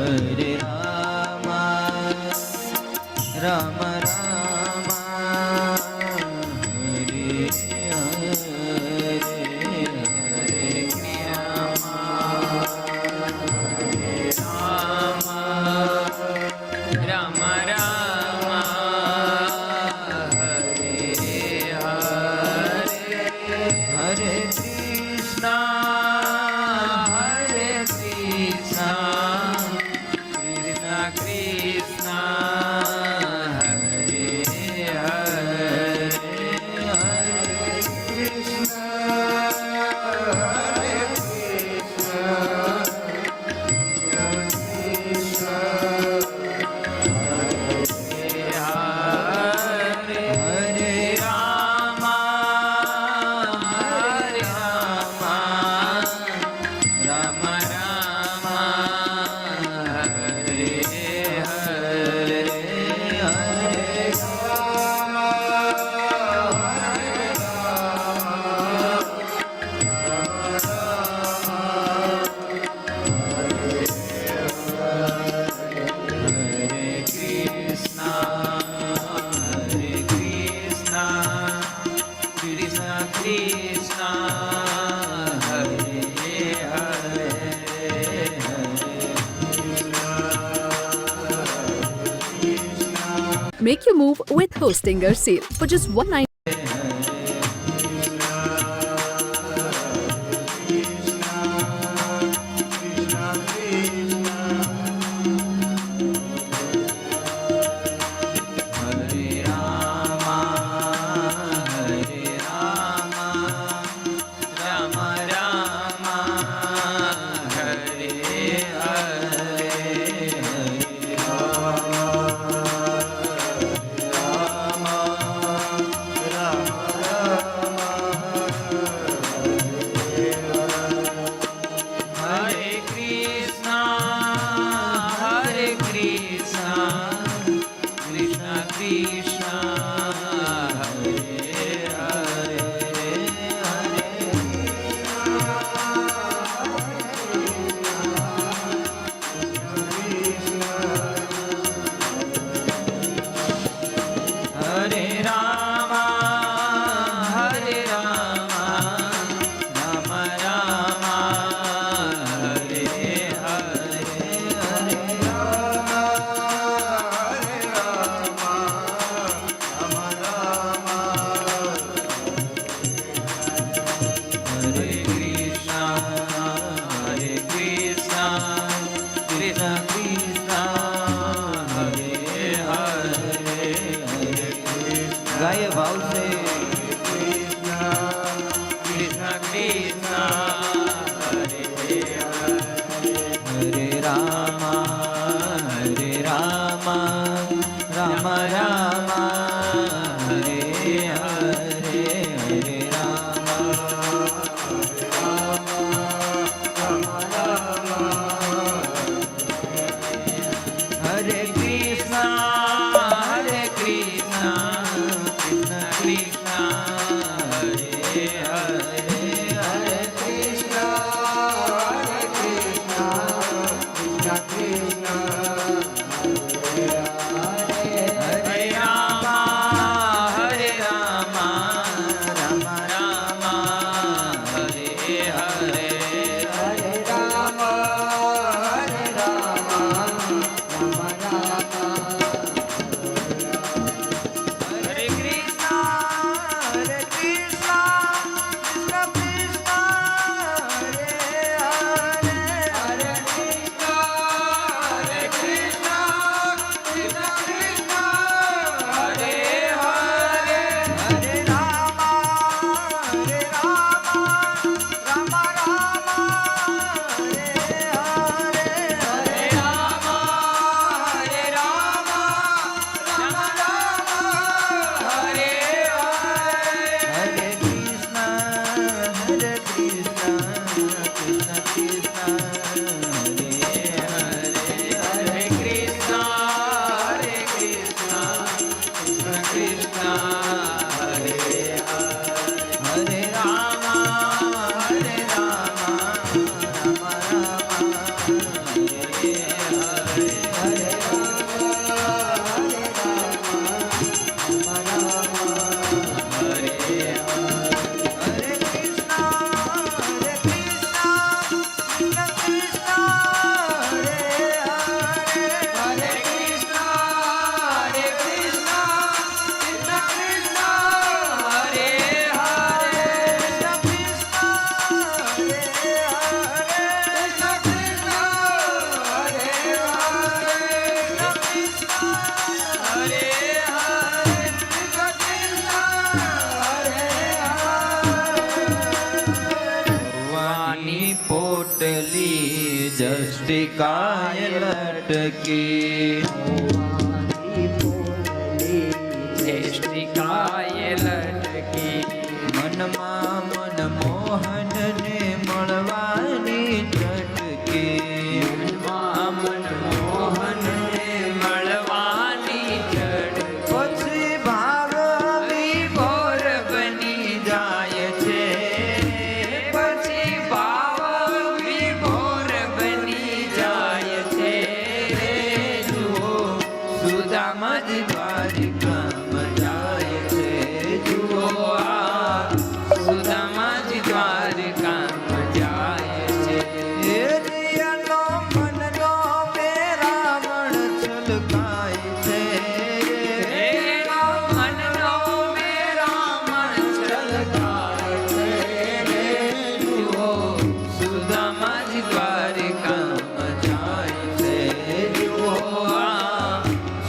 Hare Ram Ram Ram Hare Hare Hare Ram Ram Ram Hare Krishna Make your move with Hostinger sale for just $190. જષ્ટિકાય લટકી જષ્ટિકાય લટકી મનમાં મનમોહનને મળવાની ઝટકી મનમાં મનમોહનને મળવાની ઝટકી પછી ભાવ વિભોર બની જાય છે પછી ભાવ વિભોર બની જાય છે જુઓ સુદામા જ દ્વારિકામાં જાય છે જુઓ આ સુદામા જ દ્વારિકામાં જાય છે એ રિયાનો મનનો મેરામણ છલકાય છે એનો મનનો મેરામણ છલકાય છે જુઓ સુદામા જ દ્વારિકામાં જાય છે જુઓ આ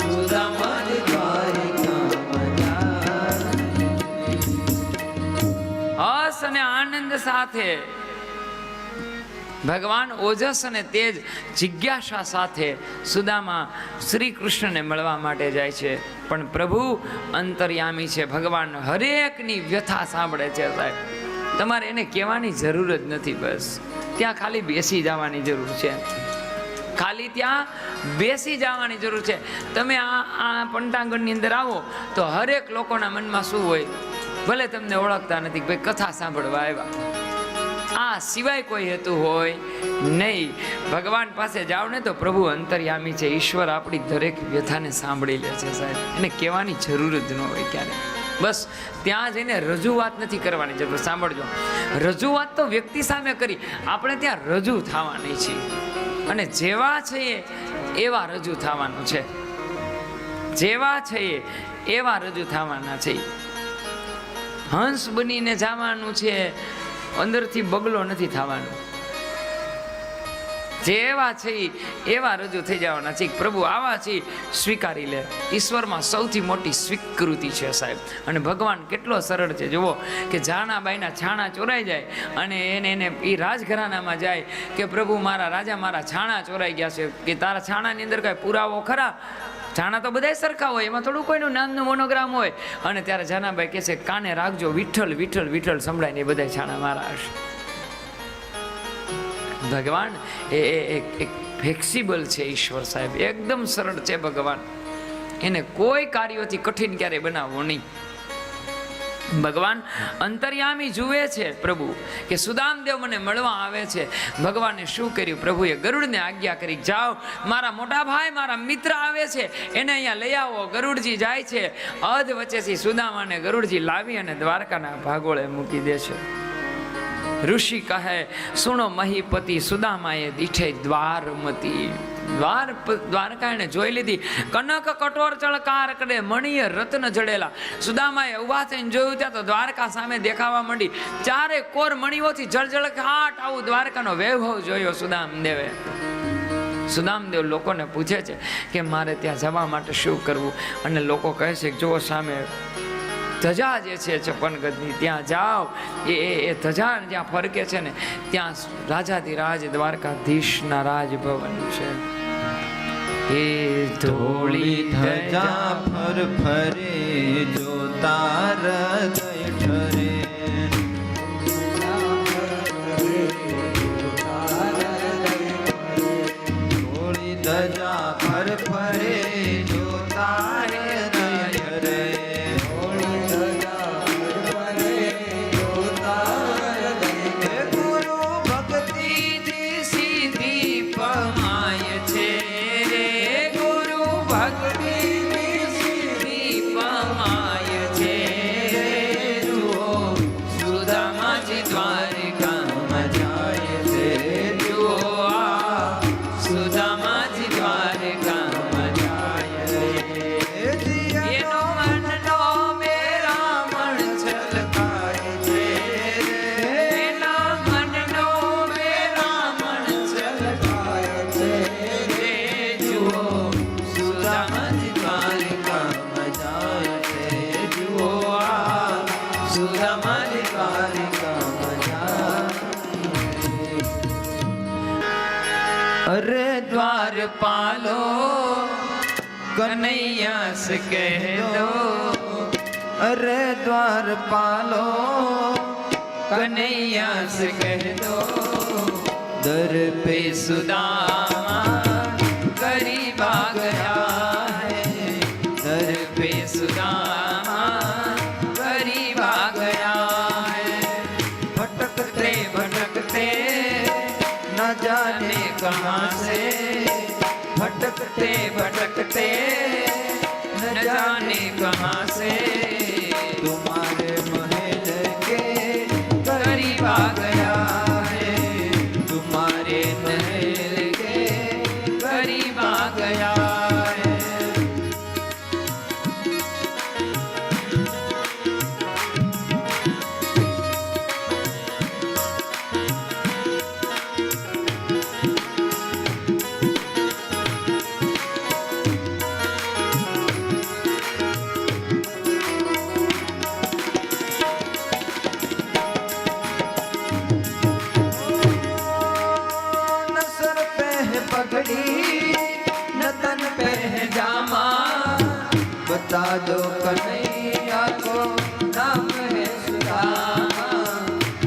સુદામા જ દ્વારિકામાં જાય હસ અને આનંદ સાથે ભગવાન ઓજસ અને તેજ જિજ્ઞાસા સાથે સુદામા શ્રી કૃષ્ણને મળવા માટે જાય છે. પણ પ્રભુ અંતર્યામી છે. ભગવાન હરેકની વ્યથા સાંભળે છે. સાહેબ તમારે એને કહેવાની જરૂર જ નથી. બસ ત્યાં ખાલી બેસી જવાની જરૂર છે. ખાલી ત્યાં બેસી જવાની જરૂર છે. તમે આ પંટાંગણની અંદર આવો તો હરેક લોકોના મનમાં શું હોય? ભલે તમને ઓળખતા નથી, ભાઈ કથા સાંભળવા આવ્યા, આ સિવાય કોઈ હેતુ હોય નહીં. ભગવાન પાસે જાઓ ને તો પ્રભુ અંતર્યામી છે. ઈશ્વર આપણી દરેક વ્યથાને સાંભળી લે છે. સાહેબ એને કહેવાની જરૂર જ ન હોય ક્યારે. બસ ત્યાં જઈને રજૂઆત નથી કરવાની જરૂર. સાંભળજો, રજૂઆત તો વ્યક્તિ સામે કરી, આપણે ત્યાં રજૂ થવાની છે. અને જેવા છીએ એવા રજૂ થવાનું છે. જેવા છીએ એવા રજૂ થવાના છે. હંસ બનીને જવાનું છે, અંદરથી બગલો નથી થવાનું. જેવા છે એવા રજૂ થઈ જવાના છે. પ્રભુ આવા છે સ્વીકારી લે. ઈશ્વરમાં સૌથી મોટી સ્વીકૃતિ છે. સાહેબ અને ભગવાન કેટલો સરળ છે. જુઓ કે જાનાબાઈના છાણા ચોરાઈ જાય અને એને એ રાજઘરાનામાં જાય કે પ્રભુ મારા રાજા મારા છાણા ચોરાઈ ગયા છે, કે તારા છાણાની અંદર કાંઈ પુરાવો ખરા? છાણા તો બધા સરખા હોય, એમાં થોડું કોઈનું નામનું મોનોગ્રામ હોય. અને ત્યારે જાનાબાઈ કહે છે કાને રાખજો, વિઠ્ઠલ વિઠ્ઠલ વિઠ્ઠલ સંભળાય ને એ બધા છાણા મારા હશે. ભગવાન એ ફ્લેક્સિબલ છે. ઈશ્વર સાહેબ એકદમ સરળ છે. ભગવાન એને કોઈ કાર્યોથી કઠિન ક્યારેય બનાવવો નહીં. ભગવાન અંતર્યામી જુએ છે પ્રભુ કે સુદામદેવ મને મળવા આવે છે. ભગવાને શું કર્યું? પ્રભુએ ગરુડને આજ્ઞા કરી, જાઓ મારા મોટા ભાઈ મારા મિત્ર આવે છે, એને અહીંયા લઈ આવો. ગરુડજી જાય છે. અધ વચ્ચેથી સુદામાને ગરુડજી લાવી અને દ્વારકાના ભાગોળે મૂકી દે છે. ઋષિ કહે સુણો મહીપતિ, સુદામાએ દીઠે દ્વારમતી. દ્વારકા એને જોઈ લીધી. કનક કઠોર ચળકાર કરે, મણીએ રત્ન જડેલા. સુદામાએ ઉભા થઈને જોયું ત્યાં તો દ્વારકા સામે દેખાવા માંડી. ચારે કોર મણીઓથી જળજળઘાટ આવું દ્વારકાનો વૈભવ જોયો સુદામદેવે. સુદામદેવ લોકોને પૂછે છે કે મારે ત્યાં જવા માટે શું કરવું? અને લોકો કહે છે કે જો સામે ધજા જે છે 56 ગજની, ત્યાં જાઓ. એ ધજા જ્યાં ફરકે છે ને ત્યાં રાજાધિરાજ દ્વારકાધીશના રાજભવન છે. એ ધોળી ધજા ફર ફરે જોતા હૃદય ઠરે. ધોળી ધજા ફર ફરે જોતા હૃદય ઠરે. ગુરુ ભક્તિથી સીધી પમાય છે. ગુરુ ભક્તિથી સીધી પમાય છે. જુઓ સુદામાજી દ્વારકામાં જાય છે. જુઓ આ સુદામાજી દ્વારકામાં જાય છે. એનો મનનો મેરામણ છલકાય છે. એના મનનો મેરામણ છલકાય છે. જુઓ સુદામાજી દ્વારકામાં જાય છે. જુઓ આ સુદામાજી દ્વારકામાં જાય છે. અરે દ્વારપાલો કનૈયા સે કહ દો, અરે દ્વારપાલો કનૈયા સે કહ દો, દર पे સુદામા ગરીબ આ ગયા હૈ, દર पे સુદામા ગરીબ આ ગયા હૈ, ભટકતે ભટકતે न जाने कहाँ से, भटकते भटकते न जाने कहाँ से तुम्हारे महल के करीब आ गया है, तुम्हारे महल के करीब आ गया है। न सर पे है पगड़ी न तन पे है जामा, बता दो कन्हैया को नाम है सुदामा,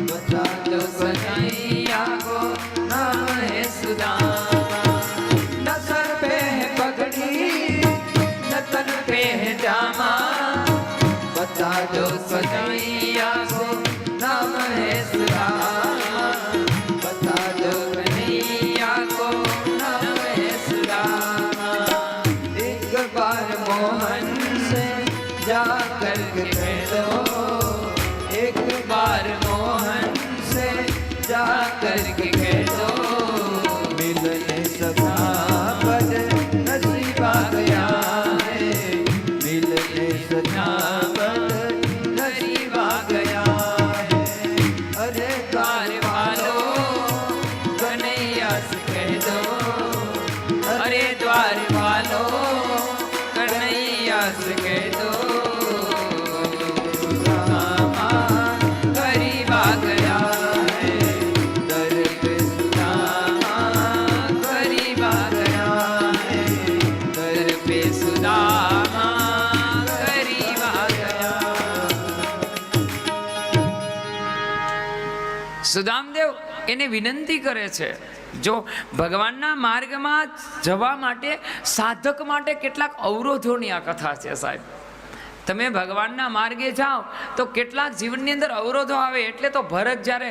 बता दो कन्हैया को नाम है सुदामा, न सर पे है पगड़ी न तन पे है जामा, बता दो कन्हैया को नाम है सुदामा, बता दो कन्हैया को नाम है सुदामा। एक बार मोहन से जा करके कह दो, एक बार मोहन से जा करके कह दो, मिलने सका बद नसीब आ गया है, मिलने सका बद गरीब आ गया है। अरे द्वार वालो कन्हैया से कह दो, अरे द्वार वालो कन्हैया से कह दो, सुदामा गरीब आ गया है, दर पे सुदामा गरीब आ गया है, दर पे सुदामा गरीब आ गया। સુદામદેવ એને વિનંતી કરે છે, જો ભગવાનના માર્ગમાં જવા માટે સાધક માટે કેટલાક અવરોધોની આ કથા છે સાહેબ. તમે ભગવાનના માર્ગે જાઓ તો કેટલાક જીવનની અંદર અવરોધો આવે. એટલે તો ભરત જ્યારે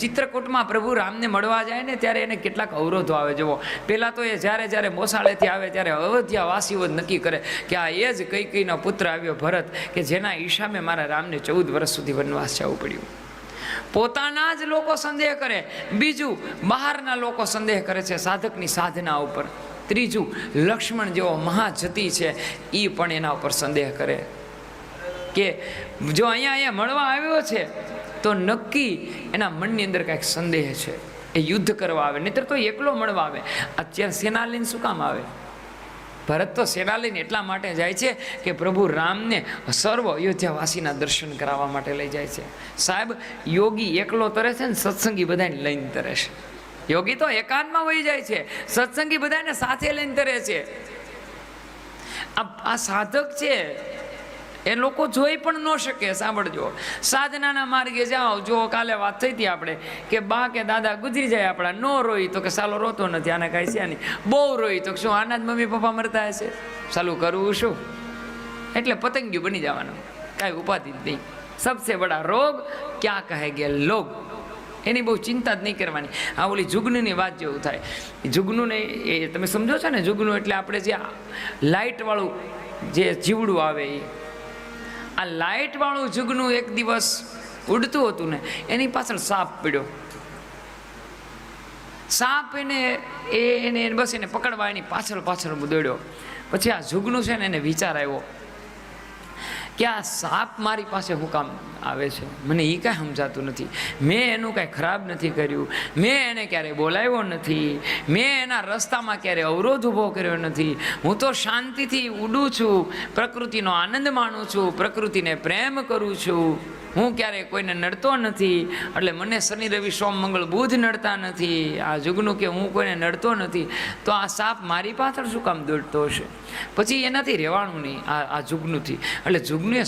ચિત્રકૂટમાં પ્રભુ રામને મળવા જાય ને ત્યારે એને કેટલાક અવરોધો આવે. જુઓ, પહેલાં તો એ જ્યારે મોસાળેથી આવે ત્યારે અયોધ્યાવાસીઓ જ નક્કી કરે કે આ એ જ કૈકેયીનો પુત્ર આવ્યો ભરત કે જેના ઈશામે મારા રામને 14 વર્ષ સુધી વનવાસ જવું પડ્યું. પોતાના જ લોકો સંદેહ કરે, બીજું બહારના લોકો સંદેહ કરે છે સાધકની સાધના ઉપર, ત્રીજું લક્ષ્મણ જેવો મહાજતી છે એ પણ એના ઉપર સંદેહ કરે કે જો અહીંયા મળવા આવ્યો છે તો નક્કી એના મનની અંદર કાંઈક સંદેહ છે, એ યુદ્ધ કરવા આવે, નહીતર તો એકલો મળવા આવે. અત્યારે સેના લઈને શું કામ આવે? ભરત તો સેના લઈને એટલા માટે જાય છે કે પ્રભુ રામને સર્વ અયોધ્યાવાસીના દર્શન કરાવવા માટે લઈ જાય છે. સાહેબ, યોગી એકલો તરે છે ને સત્સંગી બધાને લઈને તરે છે. યોગી તો એકાંતમાં વહી જાય છે, સત્સંગી બધાને સાથે લઈને તરે છે. આ સાધક છે એ લોકો જોઈ પણ ન શકે. સાંભળજો, સાધનાના માર્ગે જાઓ. જો કાલે વાત થઈ હતી આપણે કે બા કે દાદા ગુજરી જાય આપણા, નો રોઈ તો કે સાલો રોતો નથી, આને કાંઈ છે નહીં. બહુ રોઈ તો શું આના જ મમ્મી પપ્પા મરતા હશે, સાલું કરવું શું? એટલે પતંગિયું બની જવાનું, કાંઈ ઉપાધિ જ નહીં. સબસે બડા રોગ ક્યાં કહે ગે લોગ, એની બહુ ચિંતા જ નહીં કરવાની. આ ઓલી જુગનુની વાત જેવું થાય. જુગનું ને એ તમે સમજો છો ને, જુગનું એટલે આપણે જે લાઇટવાળું જે જીવડું આવે એ, આ લાઇટવાળું જુગનું એક દિવસ ઉડતું હતું ને એની પાછળ સાપ પડ્યો. સાપ એને બસ એને પકડવા એની પાછળ દોડ્યો. પછી આ જુગનું છે ને એને વિચાર આવ્યો કે આ સાપ મારી પાસે હું કામ આવે છે, મને એ કાંઈ સમજાતું નથી. મેં એનું કાંઈ ખરાબ નથી કર્યું, મેં એને ક્યારેય બોલાવ્યો નથી, મેં એના રસ્તામાં ક્યારેય અવરોધ ઊભો કર્યો નથી. હું તો શાંતિથી ઉડું છું, પ્રકૃતિનો આનંદ માણું છું, પ્રકૃતિને પ્રેમ કરું છું. હું ક્યારેય કોઈને નડતો નથી, એટલે મને શનિ રવિ સોમ મંગળ બુધ નડતા નથી. આ જુગનું કે હું કોઈને નડતો નથી, તો આ સાપ મારી પાછળ શું કામ દોડતો હશે? પછી એનાથી રહેવાનું નહીં આ જુગનુંથી. એટલે જુગનુએ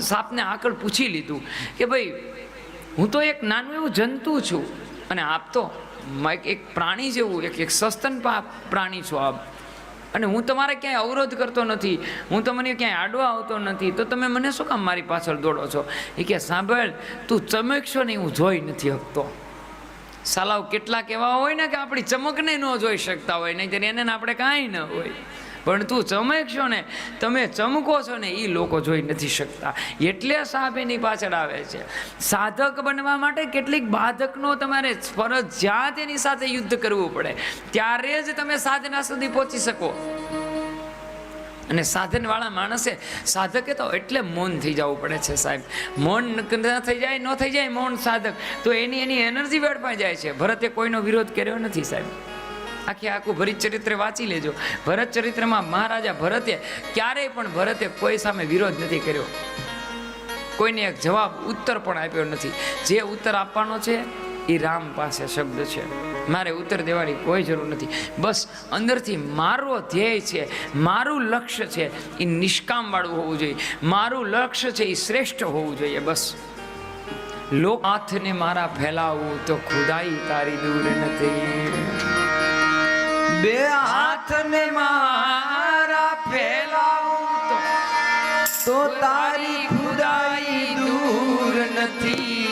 સાપને આકળ પૂછી લીધું કે ભાઈ, હું તો એક નાનું એવું જંતુ છું, અને આપ તો એક પ્રાણી જેવું એક સસ્તન પ્રાણી છો આપ, અને હું તમારે ક્યાંય અવરોધ કરતો નથી, હું તમને ક્યાંય આડવા આવતો નથી, તો તમે મને શું કામ મારી પાછળ દોડો છો? એ કે સાંભળ, તું ચમકશો નહીં, હું જોઈ નથી શકતો. સાલાવ કેટલાક એવા હોય ને કે આપણી ચમકને ન જોઈ શકતા હોય, નહીં એને આપણે કાંઈ ન હોય, પણ તું ચમકશો ને, તમે ચમકો છો ને, એ લોકો જોઈ નથી શકતા. એટલે સાપ એની પાછળ આવે છે. સાધક બનવા માટે કેટલીક બાધકનો તમારે ફરજિયાત એની સાથે યુદ્ધ કરવું પડે, ત્યારે જ તમે સાધના સુધી પહોંચી શકો. અને સાધનવાળા માણસે, સાધકે તો એટલે મૌન થઈ જવું પડે છે સાહેબ. મૌન ન થઈ જાય મૌન સાધક, તો એની એનર્જી વેડફાઈ જાય છે. ભરતે કોઈનો વિરોધ કર્યો નથી સાહેબ. આખું ભરત ચરિત્ર વાંચી લેજો. ભરત ચરિત્રમાં મહારાજા ભરતે ક્યારેય પણ કોઈ સામે વિરોધ નથી કર્યો, કોઈને એક જવાબ ઉત્તર પણ આપ્યો નથી. જે ઉત્તર આપવાનો છે એ રામ પાસે શબ્દ છે, મારે ઉત્તર દેવાની કોઈ જરૂર નથી. બસ અંદરથી મારો ધ્યેય છે, મારું લક્ષ્ય છે એ નિષ્કામ વાળું હોવું જોઈએ, મારું લક્ષ્ય છે એ શ્રેષ્ઠ હોવું જોઈએ. બસ લોક હાથને મારા ફેલાવું તો ખુદાઈ તારી દૂર નથી. બે હાથને મારા ફેલાવું તો તારી ખુદાઈ દૂર નથી,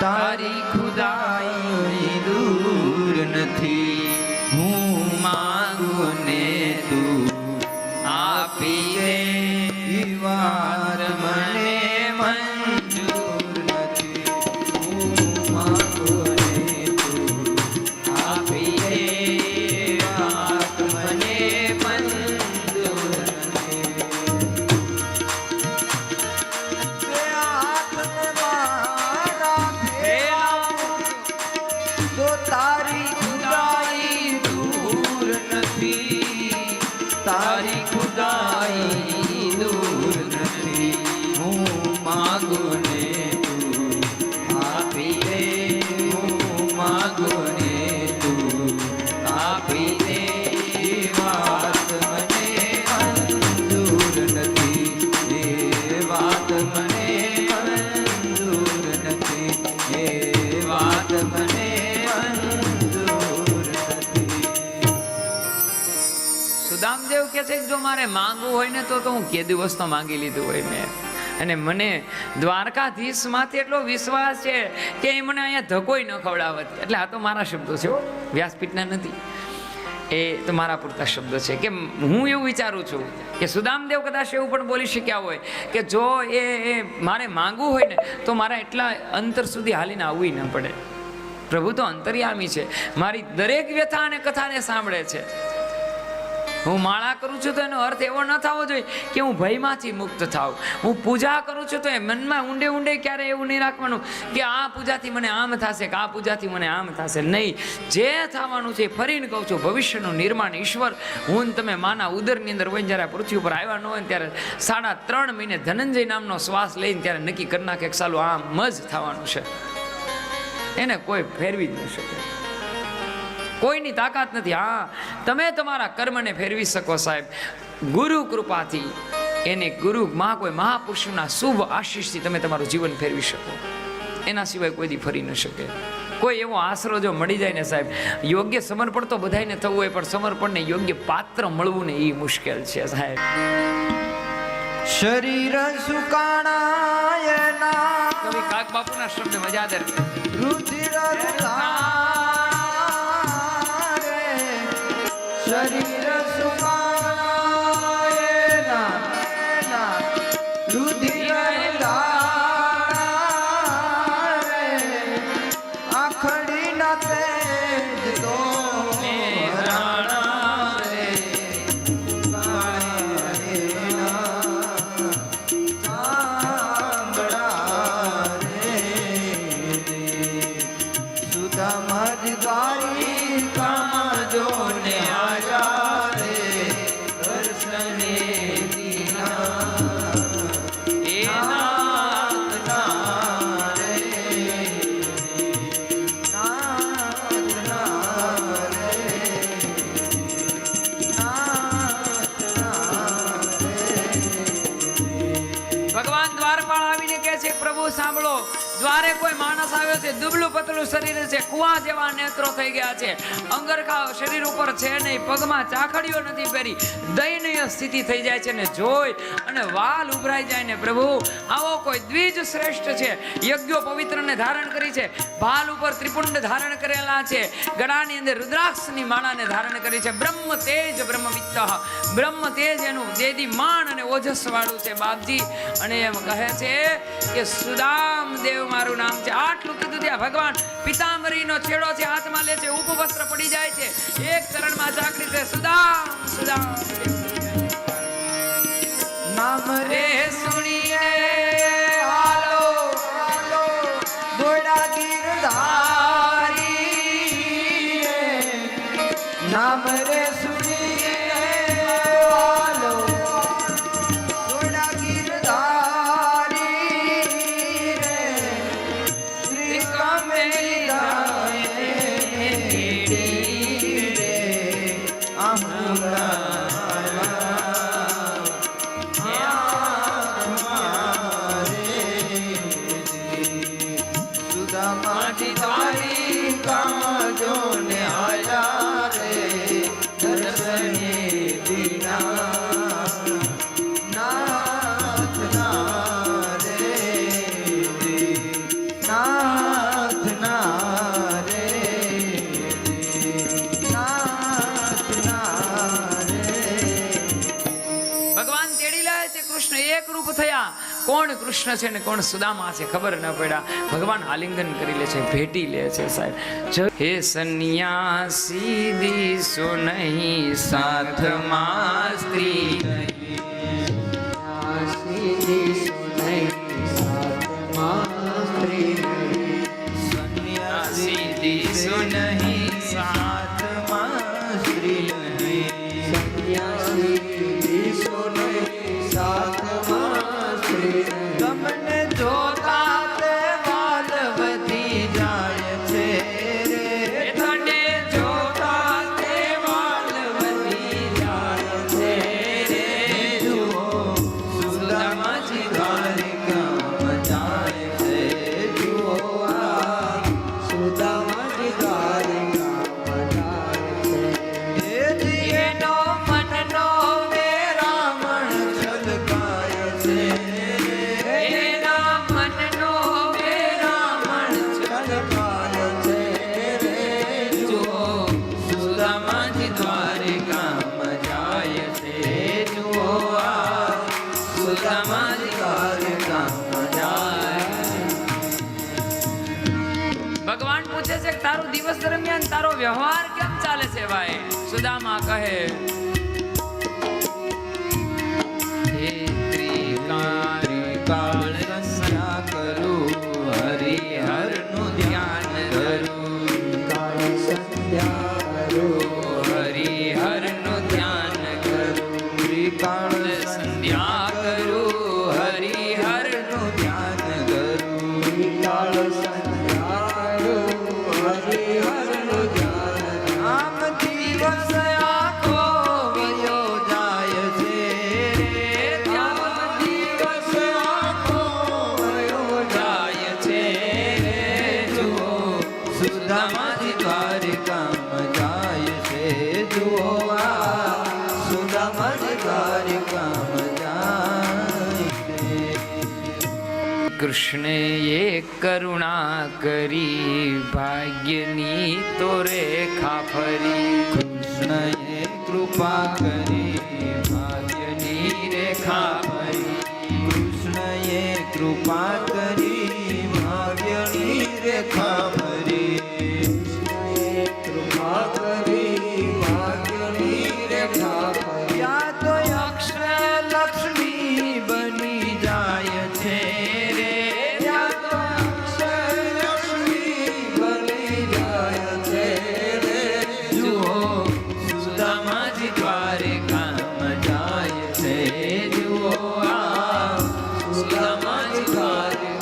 તારી ખુદાઈ દૂર નથી. હું માંગું ને તું આપી દે, વાત મને મંજૂર નથી. હું માંગું ને તું આપી દે, વાત મને મંજૂર નથી. બે હાથને મારા ફેલાવું તો તારી ખુદાઈ દૂર નથી, તારી ખુદાઈ દૂર નથી. હું માગું ને તું આપી દે, હું માગું ને તું આપી દે, વાત મને મંજૂર નથી, એ વાત મને મંજૂર નથી, એ વાત મને મંજૂર નથી. સુદામદેવ કહે છે કે જો મારે માંગવું હોય ને તો હું કે દિવસ તો માંગી લીધું હોય મેં, અને મને દ્વારકાધીશ માંથી એટલો વિશ્વાસ છે કે એ મને અહીંયા ધકોઈ ન ખવડાવત. એટલે આ તો મારા શબ્દો છે, વ્યાસપીઠના નથી, એ તો મારા પૂરતા શબ્દો છે. કે હું એવું વિચારું છું કે સુદામદેવ કદાચ એવું પણ બોલી શક્યા હોય કે જો એ મારે માંગવું હોય ને તો મારા એટલા અંતર સુધી હાલીને આવવું ન પડે. પ્રભુ તો અંતર્યામી છે, મારી દરેક વ્યથા અને કથાને સાંભળે છે. હું માળા કરું છું તો એનો અર્થ એવો ન થવો જોઈએ કે હું ભયમાંથી મુક્ત થાઉં. હું પૂજા કરું છું તો એ મનમાં ઊંડે ઊંડે ક્યારે એવું નહીં રાખવાનું કે આ પૂજાથી મને આમ થશે કે આ પૂજાથી મને આમ થશે. નહીં, જે થવાનું છે ફરીને કહું છું, ભવિષ્યનું નિર્માણ ઈશ્વર. હું તમે માના ઉદરની અંદર હોય જ્યારે પૃથ્વી ઉપર આવ્યા ન હોય ત્યારે 3.5 મહિને ધનંજય નામનો શ્વાસ લઈને ત્યારે નક્કી કરી નાખે કે સાલું આમ જ થવાનું છે. એને કોઈ ફેરવી જ ન શકે, કોઈની તાકાત નથી. હા, તમે તમારા કર્મને ફેરવી શકો સાહેબ, ગુરુ કૃપાથી. એને કોઈ મહાપુરુષના શુભ આશીષથી તમે તમારું જીવન ફેરવી શકો, એના સિવાય કોઈ દી ફરી ન શકે. કોઈ એવો આશરો જો મળી જાય ને સાહેબ, યોગ્ય સમર્પણ તો બધાને થવું હોય, પણ સમર્પણને યોગ્ય પાત્ર મળવું ને એ મુશ્કેલ છે સાહેબ. શરીર સુકાણાયના કવિ કાક બાપુના શબ્દ મજાદાર. રુધિર ધારે શરીર સુકાણાયના રુધિર ધારે આખડી ના તેજ તો રાણા રે સુદામા દ્વારી કામ જોને આજા રે સાંભળો, દ્વારે કોઈ માણસ આવ્યો છે, દુબળું પતલું શરીર છે, કુવા જેવા નેત્રો થઈ ગયા છે, અંગરખા શરીર ઉપર છે નહીં, પગમાં ચાખડીઓ નથી પહેરી, દયનીય સ્થિતિ થઈ જાય છે ને જોઈ અને વાલ ઉભરાઈ જાય ને પ્રભુ આવો કોઈ દ્વિજ શ્રેષ્ઠ છે, યજ્ઞો પવિત્રને ધારણ કરી છે, ભાલ ઉપર ત્રિપુંડ ધારણ કરેલા છે, ગળાની અંદર રુદ્રાક્ષની માળાને ધારણ કરી છે, બ્રહ્મ તેજ બ્રહ્મવિત્ત, બ્રહ્મ તેજ એનું દેદી માન અને ઓજસ વાળું છે બાપજી. અને એમ કહે છે કે સુદામ દેવ મારું નામ છે. આટલું કીધું ત્યાં ભગવાન પિતાંબરીનો છેડો છે હાથમાં લે છે, ઉપવસ્ત્ર પડી જાય છે, એક ચરણમાં જાગૃત છે, સુદામ સુદામ નામ રે સુણીને હાલો હાલો દોડા ગીરધારી, નામ રે સુણીને હાલો દોડા ગીરધારી રે, શ્રી કમેલિદાએ રે આહુડા થયા. કોણ કૃષ્ણ છે ને કોણ સુદામા છે ખબર ન પડ્યા. ભગવાન આલિંગન કરી લે છે, ભેટી લે છે સાહેબ. હે સન્યાસી દીસો નહીં સાથમાં સ્ત્રી સન્યાસી દીસો નહીં સાથમાં સ્ત્રી તમને જોતા તે વાલ વધી જાય છે રે, તને જોતા તે વાલ વધી જાય છે રે. જુઓ સુદામાજી દ્વારિકામાં જાય છે, જુઓ આ સુદામાજી દ્વારિકામાં જાય છે. એનો મનનો મેરામણ છલકાય છે, ભગવાન પૂછે છે કે તારો દિવસ દરમિયાન તારો વ્યવહાર કેમ ચાલે છે ભાઈ? સુદામા કહે હે ત્રિકારી કાળ રસના કરું, હરિહરનું ધ્યાન કરું, કાળ સંધ્યા કરું, હરિહરનું ધ્યાન કરું, કાળ સંધ્યા કરું, હરિહરનું ધ્યાન કરું, કાળ સંધ્યા કરું, હરિહરનું ધ્યાન. આમ દિવસ આખો વયો જાય છે રે, આમ દિવસ આખો વયો જાય છે રે. જુઓ સુદામાજી દ્વારિકામાં જાય છે, જુઓ આ સુદામાજી દ્વારિકામાં જાય છે. કૃષ્ણએ કરુણા કરી ભાગ્યની તો રેખા ફરી, કૃષ્ણએ કૃપા કરી ભાગ્યની રેખા ફરી, કૃષ્ણએ કૃપા કરી ભાગ્યની રેખા ફરી, કૃષ્ણએ કૃપા કરી ભાગ્યની રેખા ફરી. ત્યાં તો અક્ષય લક્ષ્મી બની જાય છે રે, ત્યાં તો અક્ષય લક્ષ્મી બની જાય છે રે. જુઓ સુદામાજી દ્વારિકામાં જાય છે, જુઓ આ સુદામાજી દ્વારિકા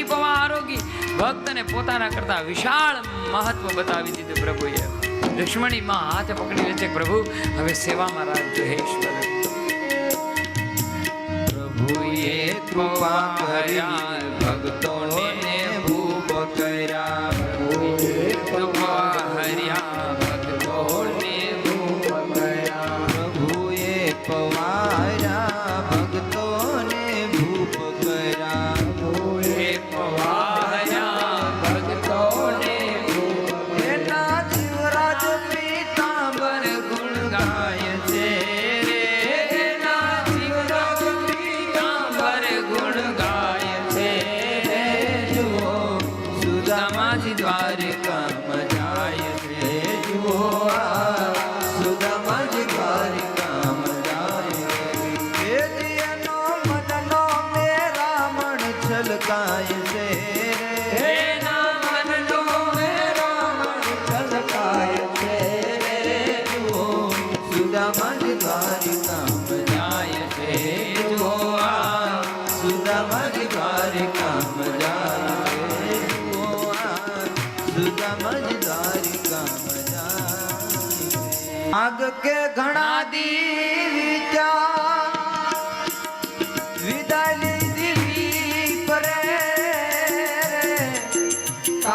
કોટી પવા આરોગી ભક્તને પોતાના કરતા વિશાળ મહત્વ બતાવી દીધું પ્રભુએ. લક્ષ્મણીમાં હાથ પકડી લે છે, પ્રભુ હવે સેવામાં રાખજો હે ઈશ્વર. પ્રભુએ કૃપા કર્યા ભક્તોને ભૂપ કર્યા. પ્રભુએ કૃપા હર્યા ભક્તોને ભૂપ કર્યા. પ્રભુએ પવાર્યા ભક્તોને ભૂપ કર્યા. પ્રભુએ પવાર્યા ભક્તોને ભૂપ એના જીવરાજ પીતાંબર ગુણ ગાય છે રે. એના જીવરાજ પીતાંબર ગુણ ગાય છે. જુઓ સુદામાજી દ્વારિકામાં જાય છે. જુઓ સુદામાજી દ્વારિકામાં જાય છે. એનો મનનો મેરામણ છલકાય છે રે. એના મનનો મેરામણ છલકાય છે રે. જુઓ સુદામાજી દ્વારિકામાં જાય છે. જુઓ સુદામાજી દ્વારિકામાં જાય છે. જુઓ સુદામાજી દ્વારિકામાં જાય છે. આગ કે ઘણા દી વિચાર વિદાય લીધી પરે રે.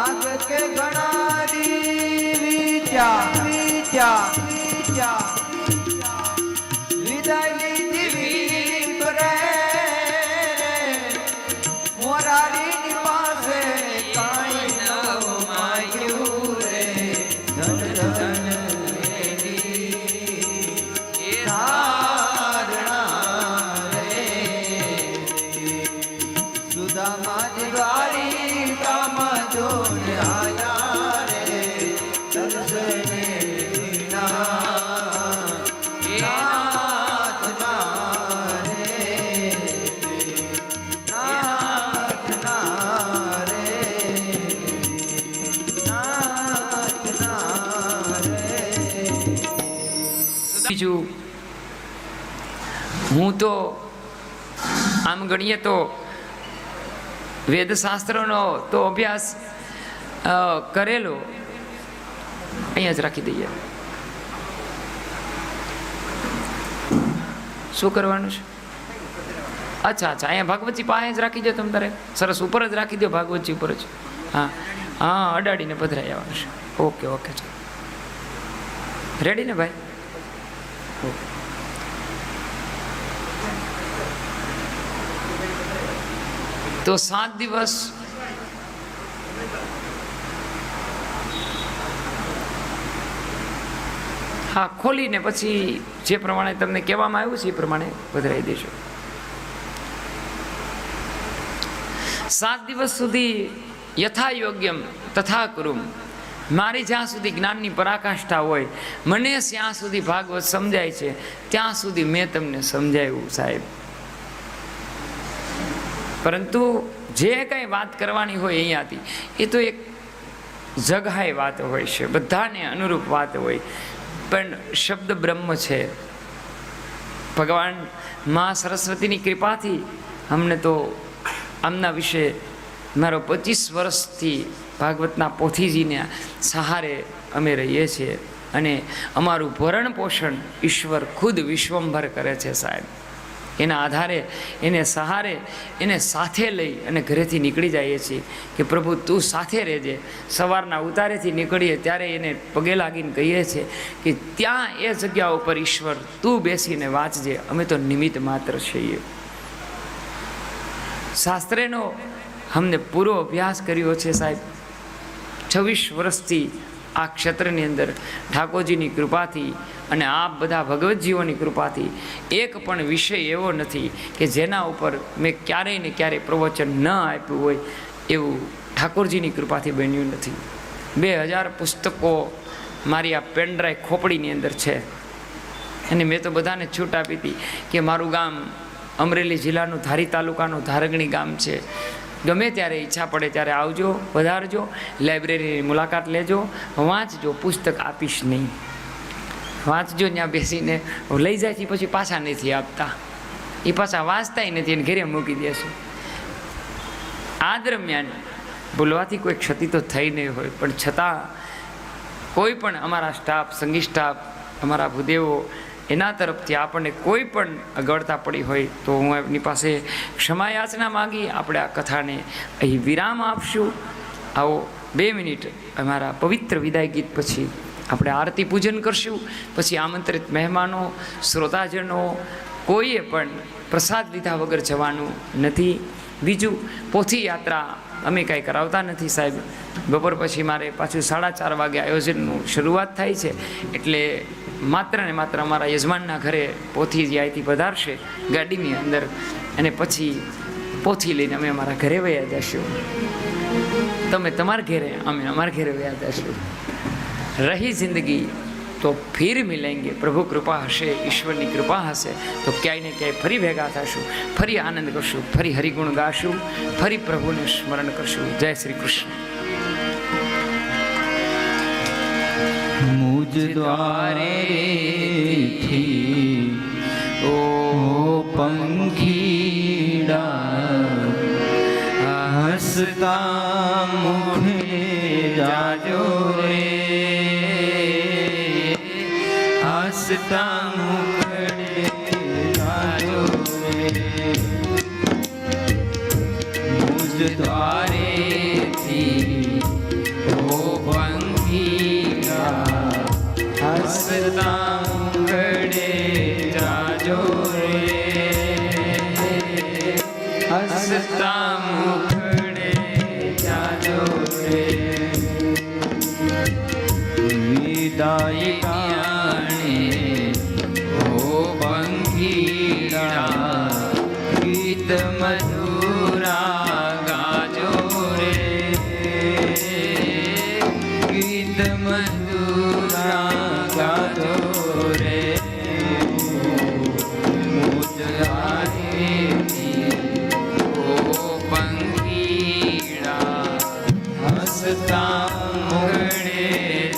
આગ કે ઘણા દી વિચાર વિદાય લીધી પરે રે. મોરારીની પાસે કાંઈ ન માગ્યું રે. ધન ધન ધારણા રે. સુદામાજી દ્વારિકામાં જોડે આયા રે. દર્શને નાથના રે. નાથના રે. નાથના રે. બીજું હું તો આમ ગણીએ તો વેદશાસ્ત્રનો તો અભ્યાસ કરેલો. અહીંયા જ રાખી દઈએ. શું કરવાનું છે? અચ્છા અચ્છા, અહીંયા ભાગવતજી પાસે જ રાખી દો તમે તારે. સરસ, ઉપર જ રાખી દો, ભાગવતજી ઉપર જ. હા હા, અડાડીને પધરાઈ આવવાનું છે. ઓકે ઓકે, ચાલો. રેડી ને ભાઈ? તો 7 દિવસ હા ખોલીને પછી જે પ્રમાણે તમને કહેવામાં આવ્યું છે એ પ્રમાણે પધરાઈ દેજો. 7 દિવસ સુધી યથા યોગ્યમ તથા કુરુમ. મારી જ્યાં સુધી જ્ઞાનની પરાકાષ્ઠા હોય, મને જ્યાં સુધી ભાગવત સમજાય છે ત્યાં સુધી મેં તમને સમજાવ્યું સાહેબ. પરંતુ જે કંઈ વાત કરવાની હોય અહીંયાથી, એ તો એક જગાઈ વાત હોય છે, બધાને અનુરૂપ વાત હોય. પણ શબ્દ બ્રહ્મ છે. ભગવાન મા સરસ્વતીની કૃપાથી અમને તો આમના વિશે મારો 25 વર્ષથી ભાગવતના પોથીજીને સહારે અમે રહીએ છીએ. અને અમારું ભરણ પોષણ ઈશ્વર ખુદ વિશ્વંભર કરે છે સાહેબ. એના આધારે, એને સહારે, એને સાથે લઈ અને ઘરેથી નીકળી જઈએ છીએ કે પ્રભુ તું સાથે રહેજે. સવારના ઉતારેથી નીકળીએ ત્યારે એને પગે લાગીને કહીએ છીએ કે ત્યાં એ જગ્યા ઉપર ઈશ્વર તું બેસીને વાંચજે, અમે તો નિમિત્ત માત્ર છીએ. શાસ્ત્રેનો અમને પૂરો અભ્યાસ કર્યો છે સાહેબ. 26 વર્ષથી આ ક્ષેત્રની અંદર ઠાકોરજીની કૃપાથી અને આ બધા ભગવતજીઓની કૃપાથી એક પણ વિષય એવો નથી કે જેના ઉપર મેં ક્યારેય ને ક્યારેય પ્રવચન ન આપ્યું હોય એવું ઠાકોરજીની કૃપાથી બન્યું નથી. 2000 પુસ્તકો મારી આ પેનડ્રાઈવ ખોપડીની અંદર છે. અને મેં તો બધાને છૂટ આપી હતી કે મારું ગામ અમરેલી જિલ્લાનું ધારી તાલુકાનું ધારગણી ગામ છે. ગમે ત્યારે ઈચ્છા પડે ત્યારે આવજો, વધારજો, લાઇબ્રેરીની મુલાકાત લેજો, વાંચજો. પુસ્તક આપીશ નહીં, વાંચજો. ત્યાં બેસીને લઈ જાય છે પછી પાછા નથી આપતા. એ પાછા વાંચતાય નથી અને ઘરે મૂકી દેશે. આ દરમિયાન બોલવાથી કોઈ ક્ષતિ તો થઈ નહીં હોય, પણ છતાં કોઈ પણ અમારા સ્ટાફ, સંગીત સ્ટાફ, અમારા ભૂદેવો, એના તરફથી આપણને કોઈ પણ અગવડતા પડી હોય તો હું એમની પાસે ક્ષમા યાચના માગી આપણે આ કથાને અહીં વિરામ આપશું. આવો 2 મિનિટ અમારા પવિત્ર વિદાય ગીત પછી આપણે આરતી પૂજન કરશું. પછી આમંત્રિત મહેમાનો, શ્રોતાજનો કોઈએ પણ પ્રસાદ લીધા વગર જવાનું નથી. બીજું, પોથી યાત્રા અમે કાંઈ કરાવતા નથી સાહેબ. બપોર પછી મારે પાછું 4:30 વાગે આયોજનનું શરૂઆત થાય છે, એટલે માત્ર ને માત્ર અમારા યજમાનના ઘરે પોથી જે અહીંથી પધારશે ગાડીની અંદર, અને પછી પોથી લઈને અમે અમારા ઘરે વયા જશું. તમે તમારા ઘરે, અમે અમારા ઘરે વયા જશું. રહી જિંદગી તો ફિર મિલેંગે. પ્રભુ કૃપા હશે, ઈશ્વરની કૃપા હશે તો ક્યાંય ને ક્યાંય ફરી ભેગા થશું, ફરી આનંદ કરશું, ફરી હરિગુણ ગાશું, ફરી પ્રભુને સ્મરણ કરશું. જય શ્રી કૃષ્ણ. મુજ દ્વારેથી ઓ પંખીડા હસતા મુખે જાજો રે, હસતા મુખડે જાજો રે. મુજ દ્વારેથી ઓ પંખીડા હસતા મુખડે જાજો રે, હસતા મુખડે જાજો રે. વિદાય ટાણે ઓ પંખીડા ગીત મધુરા ગાજો રે, ગીત મધુરા ગાજો રે. મુજ દ્વારેથી ઓ પંખીડા હસતા મુખડે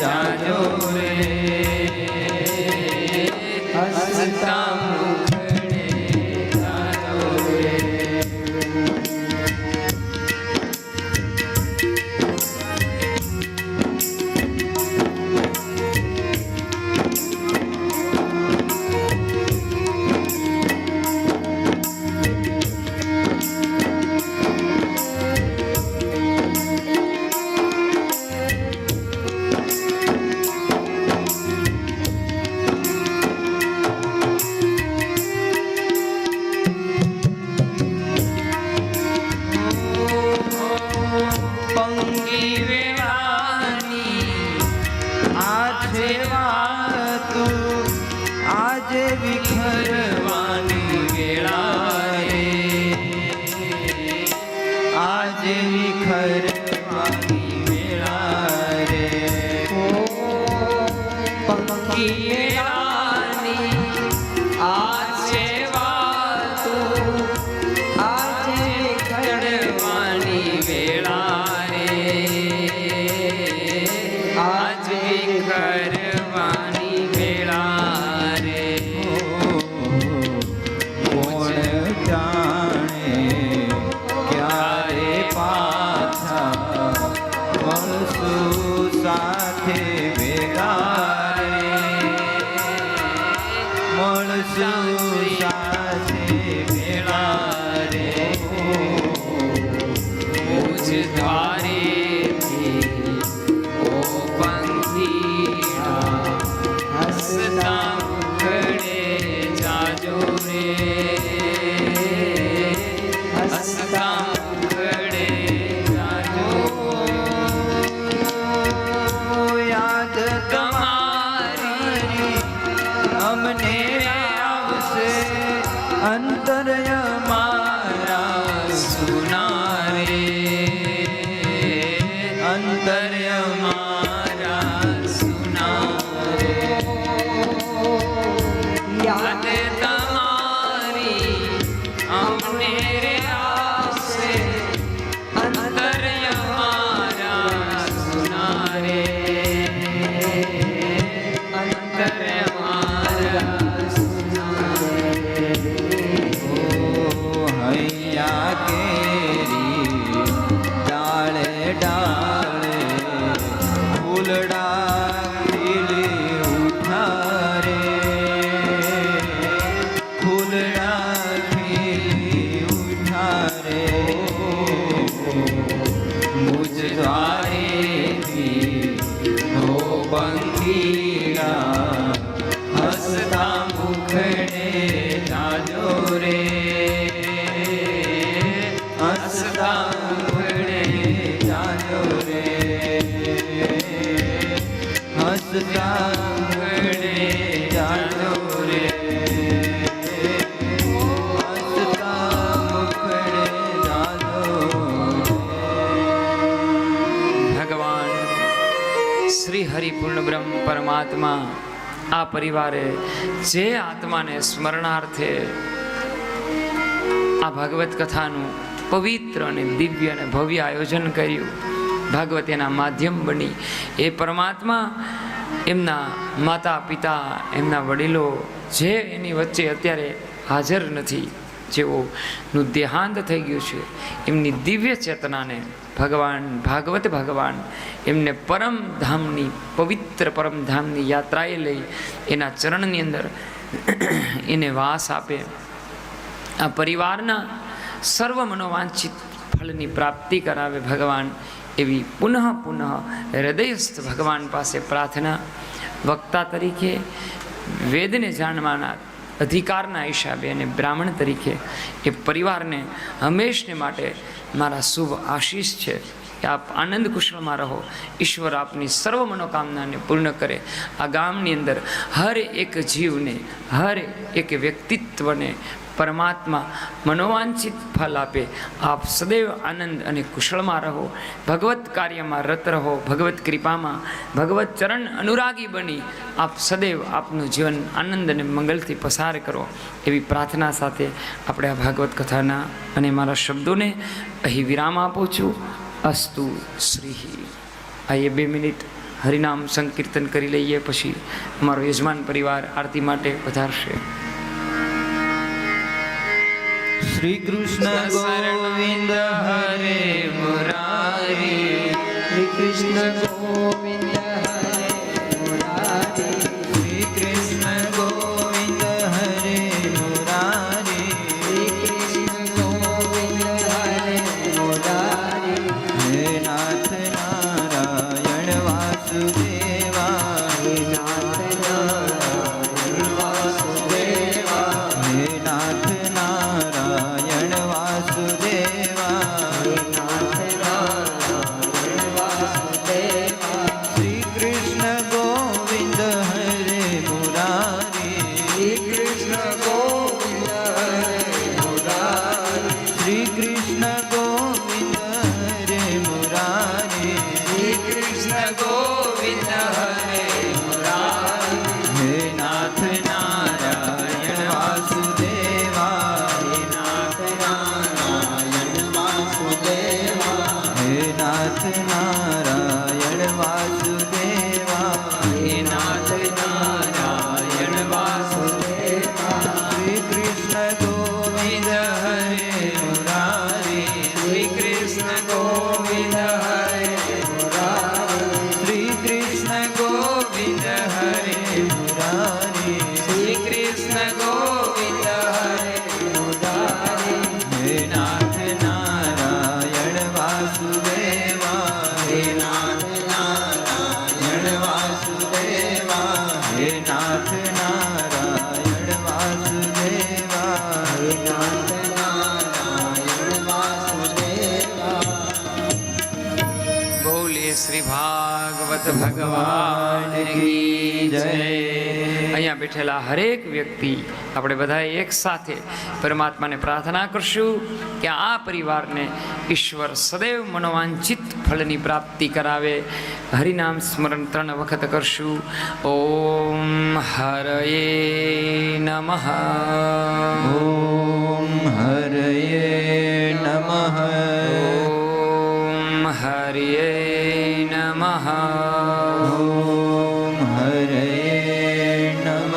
જાજો રે, હસતા મુખડે જાજો રે. પંગી વેળાની આજે વાતું, આજે વિખરવાની વેળા રે, આજે વિખરવાની વેળા રે. પંગી વેળાની આજે વાતું, આજે વિખરવાની વેળા રે, આજે વિખરવાની વેળા રે. કોણ જાણે ક્યારે પાછા મળશું સાથે ભેગા રે, મળશું સાથે ભેગા રે. મુજ દ્વારેથી ઓ પંખીડા હસતા મુખડે જાજો રે, હસતા મુખડે જાજો. યાદ તમારી અમને આવશે, અંતર્ય મારા સુના રે, અંતર્ય મારા સુના રે. યાદ તમારી અમને આવશે, અંતર્ય મારા સુના રે, અંતર્ય મારા સુના રે. હસતા મુખડે જાજો રે, હસતા મુખડે જાજો રે, હસતા મુખડે જાજો રે. ભગવાન શ્રી હરિપૂર્ણ બ્રહ્મ પરમાત્મા આ પરિવારે જે આત્માને સ્મરણાર્થે આ ભાગવત કથાનું પવિત્ર અને દિવ્ય અને ભવ્ય આયોજન કર્યું, ભાગવત એના માધ્યમ બની, એ પરમાત્મા એમના માતા પિતા, એમના વડીલો જે એની વચ્ચે અત્યારે હાજર નથી, જેઓનું દેહાંત થઈ ગયું છે, એમની દિવ્ય ચેતનાને ભગવાન ભાગવત ભગવાન એમને પરમધામની પવિત્ર પરમધામની યાત્રાએ લઈ એના ચરણની અંદર એને વાસ આપે. આ પરિવારના સર્વ મનોવાંછિત ફળની પ્રાપ્તિ કરાવે ભગવાન, એવી પુનઃ પુનઃ હૃદયસ્થ ભગવાન પાસે પ્રાર્થના. વક્તા તરીકે વેદને જાણવાના અધિકારના હિસાબે અને બ્રાહ્મણ તરીકે એ પરિવારને હંમેશને માટે મારા શુભ આશીષ છે કે આપ આનંદ કુશળમાં રહો. ઈશ્વર આપની સર્વ મનોકામનાને પૂર્ણ કરે. આ ગામની અંદર હર એક જીવને, હર એક વ્યક્તિત્વને પરમાત્મા મનોવાંછિત ફલ આપે. આપ સદૈવ આનંદ અને કુશળમાં રહો, ભગવત કાર્યમાં રત રહો, ભગવત કૃપામાં ભગવત ચરણ અનુરાગી બની આપ સદૈવ આપનું જીવન આનંદ અને મંગલથી પસાર કરો, એવી પ્રાર્થના સાથે આપણે આ ભાગવત કથાના અને મારા શબ્દોને અહીં વિરામ આપું છું. અસ્તુ શ્રી. આઈએ 2 મિનિટ હરિનામ સંકીર્તન કરી લઈએ, પછી અમારો યજમાન પરિવાર આરતી માટે પધારશે. શ્રી કૃષ્ણ ગોવિંદ હરે મુરારી, શ્રી કૃષ્ણ ગોવિંદ હરે મુરારી, શ્રી કૃષ્ણ ગોવિંદ હરે મુરારી, શ્રી કૃષ્ણ ગોવિંદ હરે મુરારી. હે નાથ નારાયણ વાસુદેવા, હે નાથ નારાયણ વાસુદેવા, હે નાથ નારાયણ વાસુદેવા, હે નાથ નારાયણ વાસુદેવા. શ્રી કૃષ્ણ ગોવિંદ હરે મુરારી, શ્રી કૃષ્ણ ગોવિંદ હરે મુરારી, શ્રી કૃષ્ણ ગોવિંદ હરે મુરારી, શ્રી કૃષ્ણ ગોવિંદ હરે મુરારી. હે નાથ નારાયણ વાસુદેવા, હે નાથ નારાયણ વાસુદેવા, હે નાથ નારાયણ વાસુદેવા, હે નાથ નારાયણ વાસુદેવા. શ્રી કૃષ્ણ ગોવિંદ હરે મુરારી, શ્રી કૃષ્ણ ગોવિંદ હરે મુરારી, શ્રી કૃષ્ણ ગોવિંદ હરે મુરારી, શ્રી કૃષ્ણ ગોવિંદ હરે મુરારી. હે નાથ નારાયણ વાસુદેવા, હે નાથ નારાયણ વાસુદેવા, હે નાથ નારાયણ વાસુદેવા, હે નાથ નારાયણ વાસુદેવા. બોલીએ શ્રી ભાગવત ભગવાન કી જય. અહીંયા બેઠેલા હરેક વ્યક્તિ આપણે બધા એક સાથે પરમાત્માને પ્રાર્થના કરશું કે આ પરિવારને ઈશ્વર સદૈવ મનોવાંછિત ફળની પ્રાપ્તિ કરાવે. હરિનામ સ્મરણ 3 વખત કરશું. ઓમ હરયે નમઃ, ઓમ હરયે નમઃ, ઓમ હરયે નમઃ, ઓમ હરયે નમઃ,